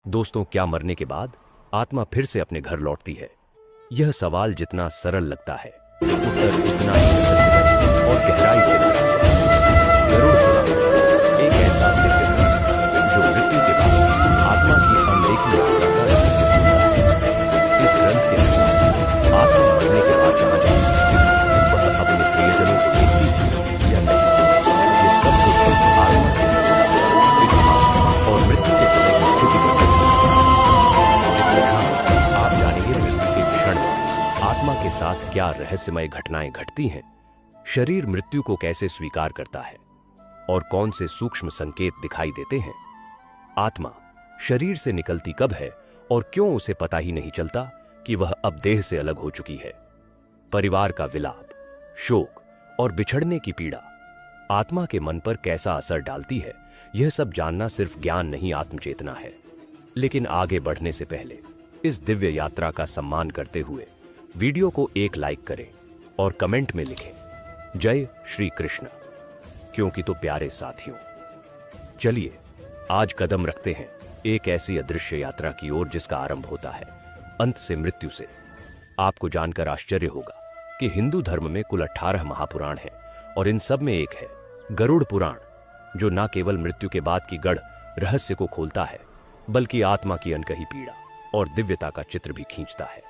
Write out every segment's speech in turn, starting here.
दोस्तों, क्या मरने के बाद आत्मा फिर से अपने घर लौटती है? यह सवाल जितना सरल लगता है, उत्तर उतना ही रहस्यमय और गहराई से भरा है। गरुड़ पुराण एक ऐसा दिव्य ग्रंथ जो मृत्यु के बाद आत्मा की अनदेखी यात्रा का रहस्य खोलता है। इस ग्रंथ के अनुसार आत्मा मरने के बाद कहाँ जाती है, वह अपने प्रियजनों को देखती है या नहीं, ये सब कुछ आत्मा के संस्कार, इच्छा और मृत्यु के समय की स्थिति पर निर्भर करता है। इस कथा में आप जानेंगे मृत्यु के क्षण में आत्मा के साथ क्या रहस्यमय घटनाएं घटती हैं, शरीर मृत्यु को कैसे स्वीकार करता है और कौन से सूक्ष्म संकेत दिखाई देते हैं। आत्मा शरीर से निकलती कब है और क्यों उसे पता ही नहीं चलता कि वह अब देह से अलग हो चुकी है। परिवार का विलाप, शोक और बिछड़ने की पीड़ा आत्मा के मन पर कैसा असर डालती है, यह सब जानना सिर्फ ज्ञान नहीं, आत्मचेतना है। लेकिन आगे बढ़ने से पहले इस दिव्य यात्रा का सम्मान करते हुए वीडियो को एक लाइक करें और कमेंट में लिखें जय श्री कृष्ण, क्योंकि तो प्यारे साथियों, चलिए आज कदम रखते हैं एक ऐसी अदृश्य यात्रा की ओर जिसका आरंभ होता है अंत से, मृत्यु से। आपको जानकर आश्चर्य होगा कि हिंदू धर्म में कुल 18 महापुराण हैं और इन सब में एक है गरुड़ पुराण, जो न केवल मृत्यु के बाद की गढ़ रहस्य को खोलता है, बल्कि आत्मा की अनकही पीड़ा और दिव्यता का चित्र भी खींचता है।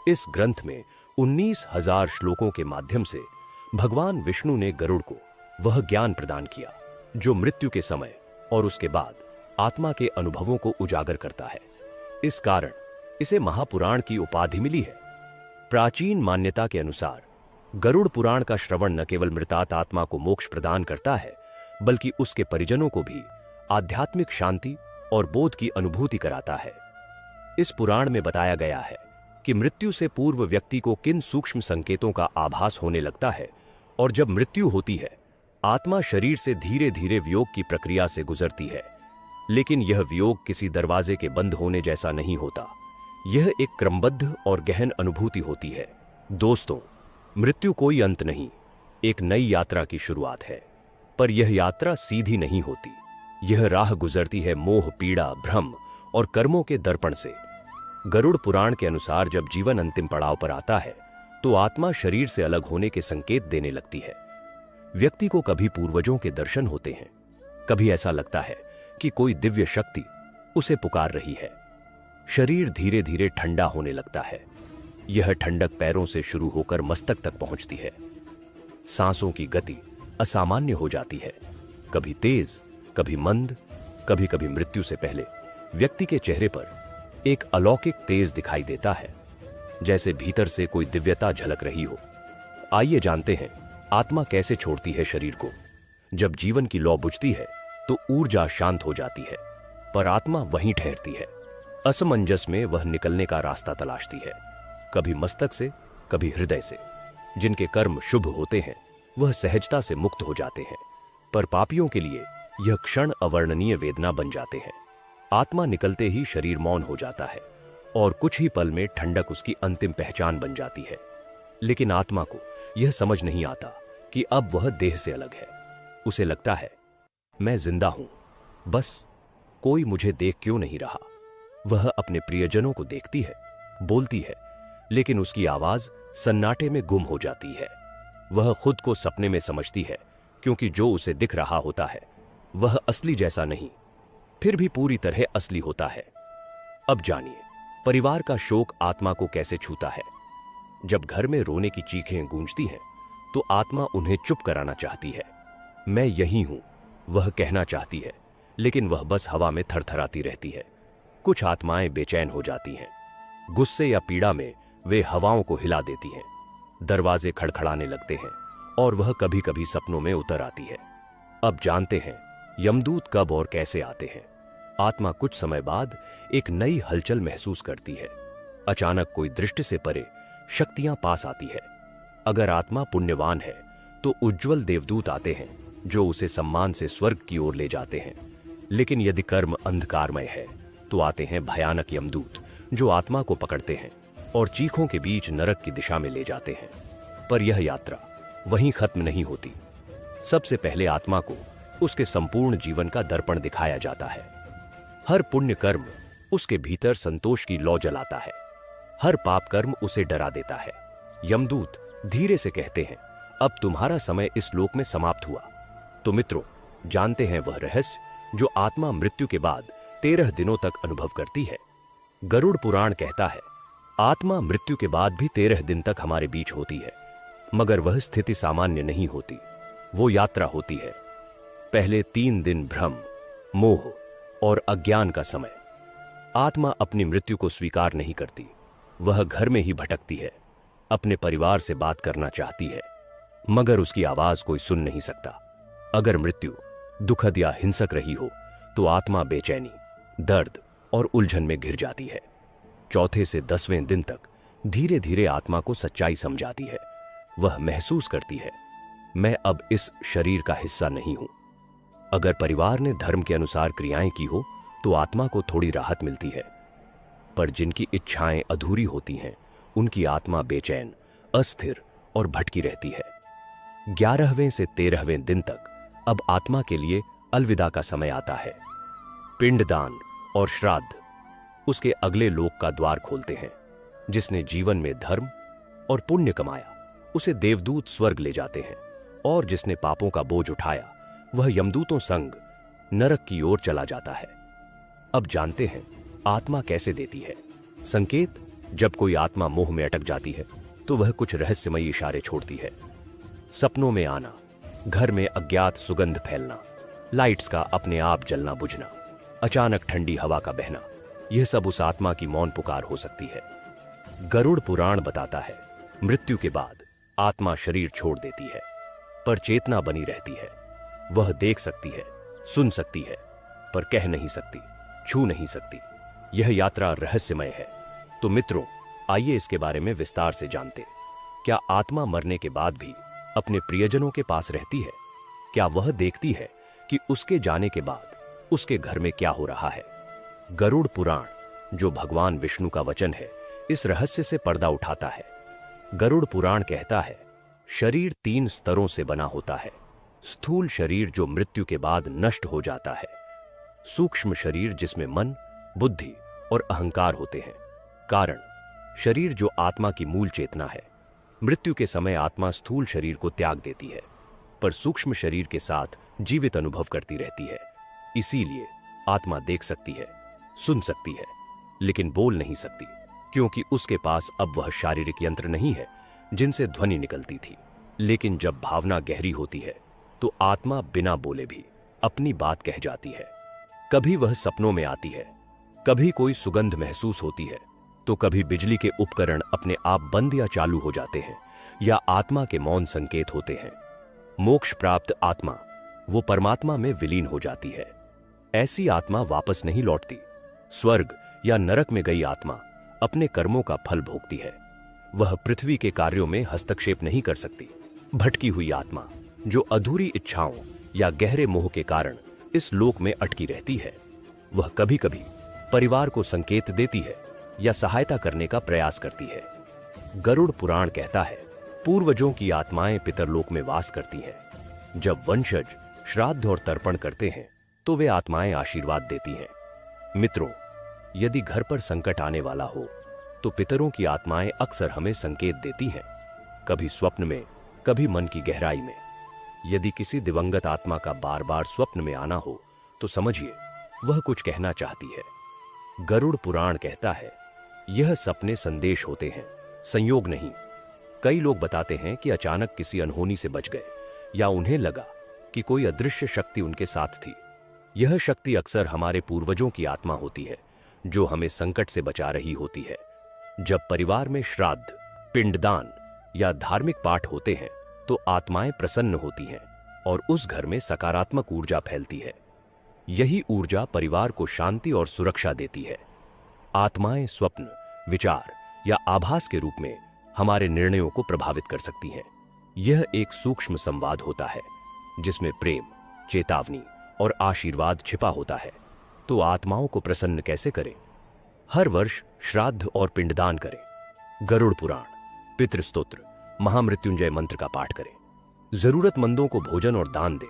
इस ग्रंथ में 19,000 श्लोकों के माध्यम से भगवान विष्णु ने गरुड़ को वह ज्ञान प्रदान किया जो मृत्यु के समय और उसके बाद आत्मा के अनुभवों को उजागर करता है। इस कारण इसे महापुराण की उपाधि मिली है। प्राचीन मान्यता के अनुसार गरुड़ पुराण का श्रवण न केवल मृतात् आत्मा को मोक्ष प्रदान करता है, बल्कि उसके परिजनों को भी आध्यात्मिक शांति और बोध की अनुभूति कराता है। इस पुराण में बताया गया है कि मृत्यु से पूर्व व्यक्ति को किन सूक्ष्म संकेतों का आभास होने लगता है, और जब मृत्यु होती है आत्मा शरीर से धीरे धीरे वियोग की प्रक्रिया से गुजरती है। लेकिन यह वियोग किसी दरवाजे के बंद होने जैसा नहीं होता, यह एक क्रमबद्ध और गहन अनुभूति होती है। दोस्तों, मृत्यु कोई अंत नहीं, एक नई यात्रा की शुरुआत है। पर यह यात्रा सीधी नहीं होती, यह राह गुजरती है मोह, पीड़ा, भ्रम और कर्मों के दर्पण से। गरुड़ पुराण के अनुसार जब जीवन अंतिम पड़ाव पर आता है तो आत्मा शरीर से अलग होने के संकेत देने लगती है। व्यक्ति को कभी पूर्वजों के दर्शन होते हैं, कभी ऐसा लगता है कि कोई दिव्य शक्ति उसे पुकार रही है। शरीर धीरे धीरे ठंडा होने लगता है, यह ठंडक पैरों से शुरू होकर मस्तक तक पहुंचती है। सांसों की गति असामान्य हो जाती है, कभी तेज, कभी मंद। कभी कभी मृत्यु से पहले व्यक्ति के चेहरे पर एक अलौकिक तेज दिखाई देता है, जैसे भीतर से कोई दिव्यता झलक रही हो। आइए जानते हैं आत्मा कैसे छोड़ती है शरीर को। जब जीवन की लौ बुझती है तो ऊर्जा शांत हो जाती है, पर आत्मा वहीं ठहरती है। असमंजस में वह निकलने का रास्ता तलाशती है, कभी मस्तक से, कभी हृदय से। जिनके कर्म शुभ होते हैं वह सहजता से मुक्त हो जाते हैं, पर पापियों के लिए यह क्षण अवर्णनीय वेदना बन जाते हैं। आत्मा निकलते ही शरीर मौन हो जाता है और कुछ ही पल में ठंडक उसकी अंतिम पहचान बन जाती है। लेकिन आत्मा को यह समझ नहीं आता कि अब वह देह से अलग है। उसे लगता है, मैं जिंदा हूं, बस कोई मुझे देख क्यों नहीं रहा। वह अपने प्रियजनों को देखती है, बोलती है, लेकिन उसकी आवाज सन्नाटे में गुम हो जाती है। वह खुद को सपने में समझती है, क्योंकि जो उसे दिख रहा होता है वह असली जैसा नहीं, फिर भी पूरी तरह असली होता है। अब जानिए परिवार का शोक आत्मा को कैसे छूता है। जब घर में रोने की चीखें गूंजती हैं तो आत्मा उन्हें चुप कराना चाहती है। मैं यही हूं, वह कहना चाहती है, लेकिन वह बस हवा में थरथराती रहती है। कुछ आत्माएं बेचैन हो जाती हैं, गुस्से या पीड़ा में वे हवाओं को हिला देती हैं, दरवाजे खड़खड़ाने लगते हैं और वह कभी कभी सपनों में उतर आती है। अब जानते हैं यमदूत कब और कैसे आते हैं। आत्मा कुछ समय बाद एक नई हलचल महसूस करती है। अचानक कोई दृष्टि से परे शक्तियां पास आती है। अगर आत्मा पुण्यवान है तो उज्जवल देवदूत आते हैं जो उसे सम्मान से स्वर्ग की ओर ले जाते हैं। लेकिन यदि कर्म अंधकारमय है तो आते हैं भयानक यमदूत जो आत्मा को पकड़ते हैं और चीखों के बीच नरक की दिशा में ले जाते हैं। पर यह यात्रा वहीं खत्म नहीं होती। सबसे पहले आत्मा को उसके संपूर्ण जीवन का दर्पण दिखाया जाता है। हर पुण्य कर्म उसके भीतर संतोष की लौ जलाता है। हर पाप कर्म उसे डरा देता है। यमदूत धीरे से कहते हैं, अब तुम्हारा समय इस लोक में समाप्त हुआ। तो मित्रों, जानते हैं वह रहस्य जो आत्मा मृत्यु के बाद 13 दिनों तक अनुभव करती है। गरुड़ पुराण कहता है, आत्मा मृत्यु के बाद भी 13 दिन तक हमारे बीच होती है, मगर वह स्थिति सामान्य नहीं होती, वो यात्रा होती है। पहले 3 दिन भ्रम, मोह और अज्ञान का समय। आत्मा अपनी मृत्यु को स्वीकार नहीं करती। वह घर में ही भटकती है, अपने परिवार से बात करना चाहती है, मगर उसकी आवाज कोई सुन नहीं सकता। अगर मृत्यु दुखद या हिंसक रही हो तो आत्मा बेचैनी, दर्द और उलझन में घिर जाती है। चौथे से 10वें दिन तक धीरे धीरे आत्मा को सच्चाई समझाती है। वह महसूस करती है, मैं अब इस शरीर का हिस्सा नहीं हूं। अगर परिवार ने धर्म के अनुसार क्रियाएं की हो तो आत्मा को थोड़ी राहत मिलती है, पर जिनकी इच्छाएं अधूरी होती हैं, उनकी आत्मा बेचैन, अस्थिर और भटकी रहती है। 11वें से 13वें दिन तक अब आत्मा के लिए अलविदा का समय आता है। पिंडदान और श्राद्ध उसके अगले लोक का द्वार खोलते हैं। जिसने जीवन में धर्म और पुण्य कमाया, उसे देवदूत स्वर्ग ले जाते हैं, और जिसने पापों का बोझ उठाया, वह यमदूतों संग नरक की ओर चला जाता है। अब जानते हैं आत्मा कैसे देती है संकेत। जब कोई आत्मा मोह में अटक जाती है तो वह कुछ रहस्यमयी इशारे छोड़ती है। सपनों में आना, घर में अज्ञात सुगंध फैलना, लाइट्स का अपने आप जलना बुझना, अचानक ठंडी हवा का बहना, यह सब उस आत्मा की मौन पुकार हो सकती है। गरुड़ पुराण बताता है, मृत्यु के बाद आत्मा शरीर छोड़ देती है, पर चेतना बनी रहती है। वह देख सकती है, सुन सकती है, पर कह नहीं सकती, छू नहीं सकती। यह यात्रा रहस्यमय है। तो मित्रों, आइए इसके बारे में विस्तार से जानते। क्या आत्मा मरने के बाद भी अपने प्रियजनों के पास रहती है? क्या वह देखती है कि उसके जाने के बाद उसके घर में क्या हो रहा है? गरुड़ पुराण, जो भगवान विष्णु का वचन है, इस रहस्य से पर्दा उठाता है। गरुड़ पुराण कहता है, शरीर 3 स्तरों से बना होता है। स्थूल शरीर जो मृत्यु के बाद नष्ट हो जाता है, सूक्ष्म शरीर जिसमें मन, बुद्धि और अहंकार होते हैं, कारण शरीर जो आत्मा की मूल चेतना है। मृत्यु के समय आत्मा स्थूल शरीर को त्याग देती है, पर सूक्ष्म शरीर के साथ जीवित अनुभव करती रहती है। इसीलिए आत्मा देख सकती है, सुन सकती है, लेकिन बोल नहीं सकती, क्योंकि उसके पास अब वह शारीरिक यंत्र नहीं है जिनसे ध्वनि निकलती थी। लेकिन जब भावना गहरी होती है तो आत्मा बिना बोले भी अपनी बात कह जाती है। कभी वह सपनों में आती है, कभी कोई सुगंध महसूस होती है, तो कभी बिजली के उपकरण अपने आप बंद या चालू हो जाते हैं, या आत्मा के मौन संकेत होते हैं। मोक्ष प्राप्त आत्मा वो परमात्मा में विलीन हो जाती है। ऐसी आत्मा वापस नहीं लौटती। स्वर्ग या नरक में गई आत्मा अपने कर्मों का फल भोगती है। वह पृथ्वी के कार्यों में हस्तक्षेप नहीं कर सकती। भटकी हुई आत्मा जो अधूरी इच्छाओं या गहरे मोह के कारण इस लोक में अटकी रहती है, वह कभी कभी परिवार को संकेत देती है या सहायता करने का प्रयास करती है। गरुड़ पुराण कहता है, पूर्वजों की आत्माएं पितरलोक में वास करती हैं। जब वंशज श्राद्ध और तर्पण करते हैं तो वे आत्माएं आशीर्वाद देती हैं। मित्रों, यदि घर पर संकट आने वाला हो तो पितरों की आत्माएं अक्सर हमें संकेत देती हैं, कभी स्वप्न में, कभी मन की गहराई में। यदि किसी दिवंगत आत्मा का बार बार स्वप्न में आना हो तो समझिए वह कुछ कहना चाहती है। गरुड़ पुराण कहता है, यह सपने संदेश होते हैं, संयोग नहीं। कई लोग बताते हैं कि अचानक किसी अनहोनी से बच गए, या उन्हें लगा कि कोई अदृश्य शक्ति उनके साथ थी। यह शक्ति अक्सर हमारे पूर्वजों की आत्मा होती है, जो हमें संकट से बचा रही होती है। जब परिवार में श्राद्ध, पिंडदान या धार्मिक पाठ होते हैं तो आत्माएं प्रसन्न होती हैं और उस घर में सकारात्मक ऊर्जा फैलती है। यही ऊर्जा परिवार को शांति और सुरक्षा देती है। आत्माएं स्वप्न, विचार या आभास के रूप में हमारे निर्णयों को प्रभावित कर सकती हैं। यह एक सूक्ष्म संवाद होता है जिसमें प्रेम, चेतावनी और आशीर्वाद छिपा होता है। तो आत्माओं को प्रसन्न कैसे करें? हर वर्ष श्राद्ध और पिंडदान करें, गरुड़ पुराण, पितृस्तोत्र, महामृत्युंजय मंत्र का पाठ करें, जरूरतमंदों को भोजन और दान दें।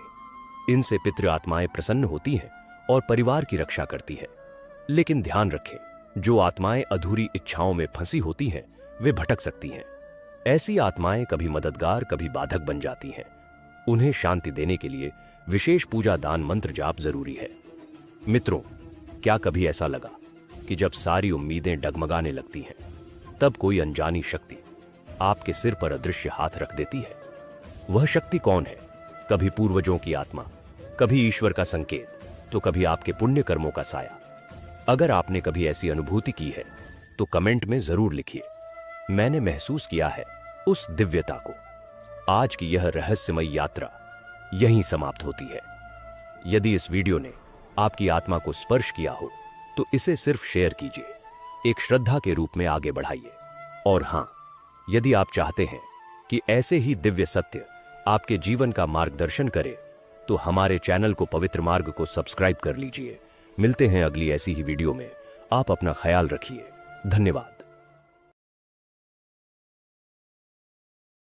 इनसे पितृ आत्माएं प्रसन्न होती हैं और परिवार की रक्षा करती है। लेकिन ध्यान रखें, जो आत्माएं अधूरी इच्छाओं में फंसी होती हैं, वे भटक सकती हैं। ऐसी आत्माएं कभी मददगार, कभी बाधक बन जाती हैं। उन्हें शांति देने के लिए विशेष पूजा, दान, मंत्र जाप जरूरी है। मित्रों, क्या कभी ऐसा लगा कि जब सारी उम्मीदें डगमगाने लगती हैं, तब कोई अनजानी शक्ति आपके सिर पर अदृश्य हाथ रख देती है? वह शक्ति कौन है? कभी पूर्वजों की आत्मा, कभी ईश्वर का संकेत, तो कभी आपके पुण्य कर्मों का साया। अगर आपने कभी ऐसी अनुभूति की है तो कमेंट में जरूर लिखिए। मैंने महसूस किया है उस दिव्यता को। आज की यह रहस्यमय यात्रा यहीं समाप्त होती है। यदि इस वीडियो ने आपकी आत्मा को स्पर्श किया हो तो इसे सिर्फ शेयर कीजिए, एक श्रद्धा के रूप में आगे बढ़ाइए। और हां, यदि आप चाहते हैं कि ऐसे ही दिव्य सत्य आपके जीवन का मार्गदर्शन करे, तो हमारे चैनल को पवित्र मार्ग को सब्सक्राइब कर लीजिए। मिलते हैं अगली ऐसी ही वीडियो में। आप अपना ख्याल रखिए। धन्यवाद।